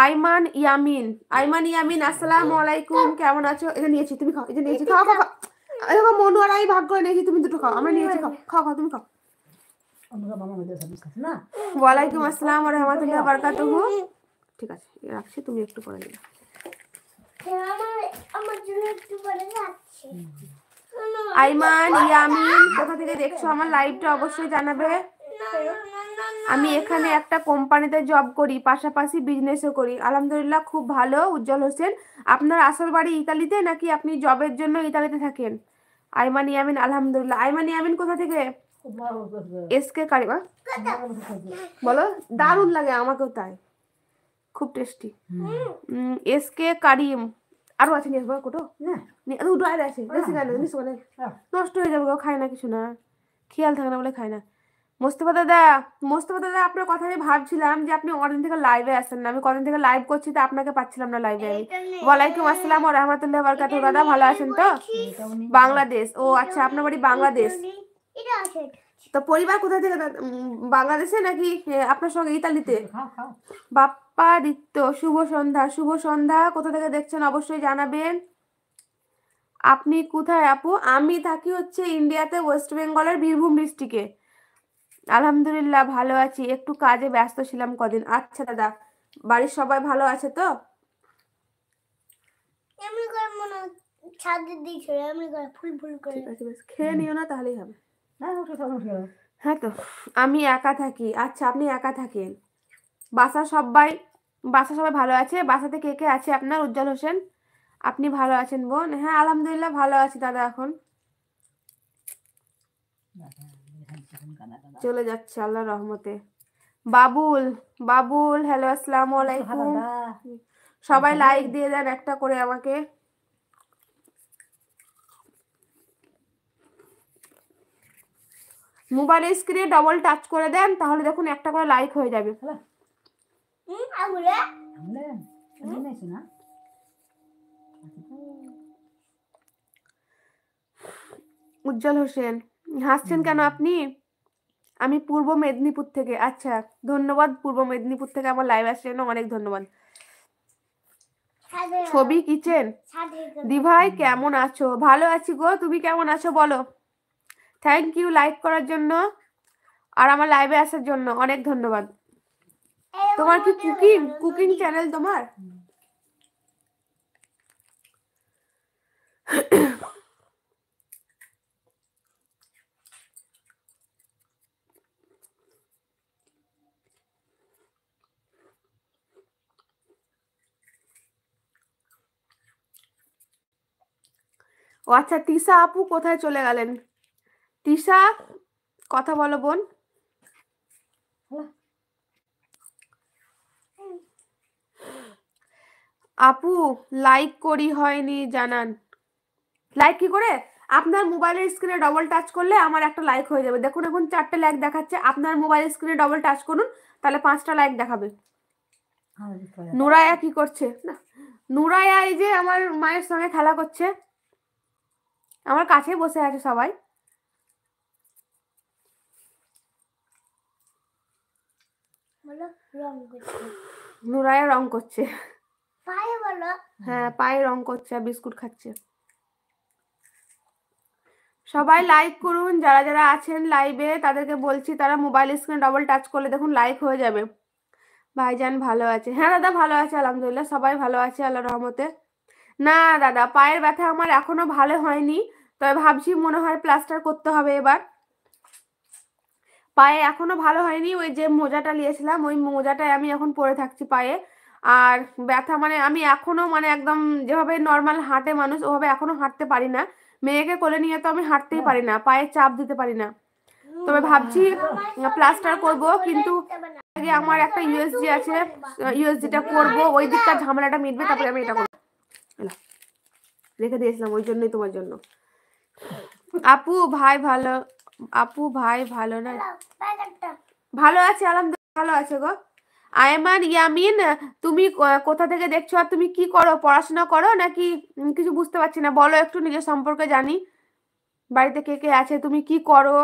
আইমান ইয়ামিন, আইমান ইয়ামিন আসসালামু আলাইকুম, কেমন আছো? এটা নিয়েছি, তুমি খাও। এটা নিয়েছি, খাও খাও খাও। এরকম মনু আর আমি ভাগ করে নিয়েছি, তুমি দুটো খাও। আমরা নিয়েছি, খাও খাও খাও, তুমি খাও। ওয়ালাইকুম আসসালাম ওয়া রাহমাতুল্লাহি ওয়া বারাকাতুহু। ঠিক আছে, রাখছি, তুমি একটু পরে নিও। আইমান ইয়ামিন কোথা থেকে দেখছো আমার লাইভটা অবশ্যই জানাবে। আমি এখানে একটা কোম্পানিতে জব করি, পাশাপাশি বিজনেসও করি। আলহামদুলিল্লাহ খুব ভালো। উজ্জ্বল হোসেন, আপনার আসল বাড়ি ইতালিতে নাকি আপনি জবের জন্য ইতালিতে থাকেন? আইমান ইয়ামিন আলহামদুলিল্লাহ। আইমান ইয়ামিন কোথা থেকে? এসকে কারিমা বলো, দারুণ লাগে আমাকেও তাই, খুব টেস্টি। এসকে কারিম আরো আছে, নিয়ে আসবো কোটো দুটো আর আছে, বেশি খায় না, নষ্ট হয়ে যাবে, খায় না কিছু না, খেয়াল থাকে না বলে খায় না। মোস্তফা দাদা, মোস্তফা দাদা আপনার কথা আমি ভাবছিলাম যে আপনি অনেকদিন থেকে লাইভে আসেন না। আমি কদিন থেকে লাইভ করছি তো আপনাকে পাচ্ছিলাম না লাইভে। আমি ওয়ালাইকুম আসসালাম ওয়া রাহমাতুল্লাহি ওয়া বারাকাতুহু। দাদা ভালো আছেন তো? বাংলাদেশ, ও আচ্ছা, আপনার বাড়ি বাংলাদেশ। তো পরিবার কোথা থেকে? বাংলাদেশে নাকি আপনার সঙ্গে ইতালিতে? বাপ্পা দিত্য, শুভ সন্ধ্যা। শুভ সন্ধ্যা, কোথা থেকে দেখছেন অবশ্যই জানাবেন। আপনি কোথায় আপু? আমি থাকি হচ্ছে ইন্ডিয়াতে, ওয়েস্ট বেঙ্গলের বীরভূম ডিস্ট্রিক্টে। আলহামদুলিল্লাহ ভালো আছি, একটু কাজে ব্যস্ত ছিলাম কদিন। আচ্ছা দাদা, বাড়ির সবাই ভালো আছে তো? খেয়ে নিও না, তাহলেই হবে। হ্যাঁ তো, আমি একা থাকি। আচ্ছা, আপনি একা থাকেন। বাসা সবাই ভালো আছে? বাসাতে কে কে আছে আপনার? উজ্জ্বল হোসেন, আপনি ভালো আছেন বোন? হ্যাঁ আলহামদুলিল্লাহ ভালো আছি দাদা। এখন চলে যাচ্ছে আল্লাহর রহমতে। বাবুল, বাবুল হ্যালো, আসসালামু আলাইকুম। সবাই লাইক দিয়ে দেন একটা করে আমাকে। মোবাইলের স্ক্রিনে ডবল টাচ করে দেন, তাহলে দেখুন একটা করে লাইক হয়ে যাবে। উজ্জ্বল হোসেন, হাসছেন কেন আপনি? আমি পূর্ব মেদিনীপুর থেকে। আচ্ছা ধন্যবাদ, পূর্ব মেদিনীপুর থেকে আমার লাইভ আসছে জন্য অনেক ধন্যবাদ। ছবি কিচেন, দিভাই কেমন আছো? ভালো আছি গো, তুমি কেমন আছো বলো? থ্যাংক ইউ লাইক করার জন্য আর আমার লাইভে আসার জন্য অনেক ধন্যবাদ। তোমার কি কুকিং চ্যানেল তোমার? ও আচ্ছা, তিশা আপু কোথায় চলে গেলেন? তিশা কথা বলো বোন। আপু লাইক করি হয়নি জানান। লাইক কি করে? আপনার মোবাইলের স্ক্রিনে ডবল টাচ করলে আমার একটা লাইক হয়ে যাবে। দেখুন এখন 4টে লাইক দেখাচ্ছে, আপনার মোবাইলের স্ক্রিনে ডবল টাচ করুন, তাহলে 5টা লাইক দেখাবে। নুরায়া কি করছে? না, নুরায়া এই যে আমার মায়ের সঙ্গে খেলা করছে, আমার কাছে বসে আছে সবাই। নুরায়া রং করছে, হ্যাঁ পায়ে রং করছে, বিস্কুট খাচ্ছে। সবাই লাইক করুন, যারা যারা আছেন লাইভে তাদেরকে বলছি তারা মোবাইল স্ক্রিনে ডবল টাচ করলে দেখুন লাইক হয়ে যাবে। ভাইজান ভালো আছে? হ্যাঁ দাদা ভালো আছে আলহামদুলিল্লাহ, সবাই ভালো আছে আল্লাহর রহমতে। না দাদা, পায়ের ব্যথা আমার এখনো ভালো হয়নি, তবে ভাবছি মনে হয় প্লাস্টার করতে হবে এবার। পায়ে এখনো ভালো হয়নি, ওই যে মোজাটা নিয়েছিলাম ওই মোজাটাই আমি এখন পরে থাকছি পায়ে। আর ব্যথা মানে আমি এখনো মানে একদম যেভাবে নর্মাল হাঁটে মানুষ ওভাবে এখনো হাঁটতে পারি না। মেয়েকে কোলে নিয়ে তো আমি হাঁটতেই পারি না, পায়ে চাপ দিতে পারি না। তবে ভাবছি প্লাস্টার করব, কিন্তু আগে আমার একটা ইউএসজি আছে, ইউএসজিটা করব, ওই দিকটা ঝামেলাটা মিটবে তারপরে আমি এটা করব। রেখে দিয়েছিলাম ওই জন্যই, তোমার জন্য। আপু ভাই ভালো, আপু ভাই ভালো না? ভালো আছে আলহামদুলিল্লাহ, ভালো আছে গো। আয়মান ইয়ামিন, তুমি কোথা থেকে দেখছো আর তুমি কি করো? পড়াশোনা করো নাকি? কিছু বুঝতে পারছি না, বলো একটু নিজের সম্পর্কে জানি। বাড়িতে কে কে আছে, তুমি কি করো?